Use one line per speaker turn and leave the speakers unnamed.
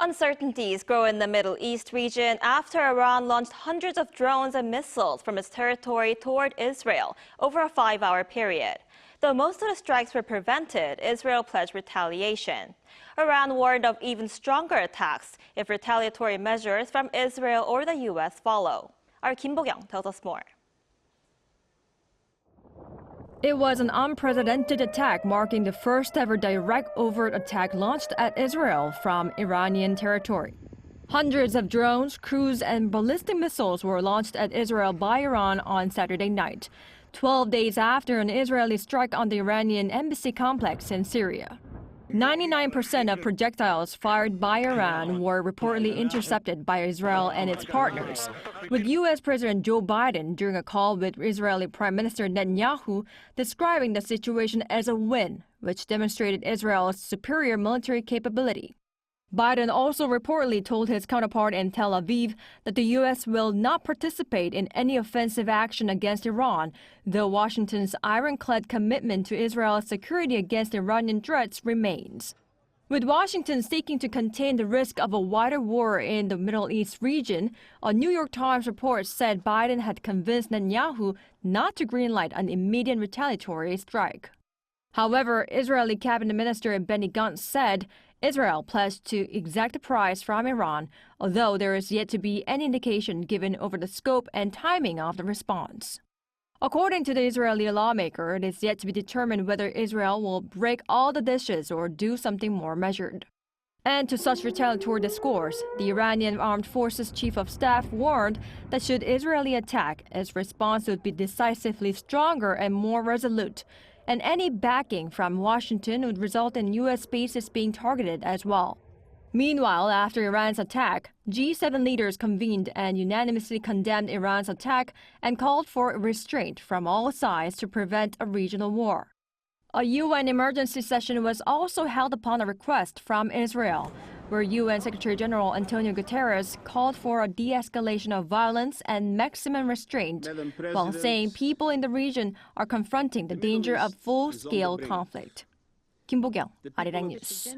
Uncertainties grow in the Middle East region after Iran launched hundreds of drones and missiles from its territory toward Israel over a 5-hour period. Though most of the strikes were prevented, Israel pledged retaliation. Iran warned of even stronger attacks if retaliatory measures from Israel or the U.S. follow. Our Kim Bo-kyoung tells us more.
It was an unprecedented attack, marking the first ever direct overt attack launched at Israel from Iranian territory. Hundreds of drones, cruise, and ballistic missiles were launched at Israel by Iran on Saturday night, 12 days after an Israeli strike on the Iranian embassy complex in Syria. 99% of projectiles fired by Iran were reportedly intercepted by Israel and its partners, with U.S. President Joe Biden during a call with Israeli Prime Minister Netanyahu describing the situation as a win, which demonstrated Israel's superior military capability. Biden also reportedly told his counterpart in Tel Aviv that the U.S. will not participate in any offensive action against Iran, though Washington's ironclad commitment to Israel's security against Iranian threats remains. With Washington seeking to contain the risk of a wider war in the Middle East region, a New York Times report said Biden had convinced Netanyahu not to greenlight an immediate retaliatory strike. However, Israeli Cabinet Minister Benny Gantz said Israel pledged to exact a price from Iran, although there is yet to be any indication given over the scope and timing of the response. According to the Israeli lawmaker, it is yet to be determined whether Israel will break all the dishes or do something more measured. And to such retaliatory discourse, the Iranian Armed Forces Chief of Staff warned that should Israeli attack, its response would be decisively stronger and more resolute, and any backing from Washington would result in U.S. bases being targeted as well. Meanwhile, after Iran's attack, G7 leaders convened and unanimously condemned Iran's attack and called for restraint from all sides to prevent a regional war. A UN emergency session was also held upon a request from Israel, where UN Secretary General Antonio Guterres called for a de-escalation of violence and maximum restraint, while saying people in the region are confronting the danger of full-scale conflict. Kim Bo-kyoung, Arirang News.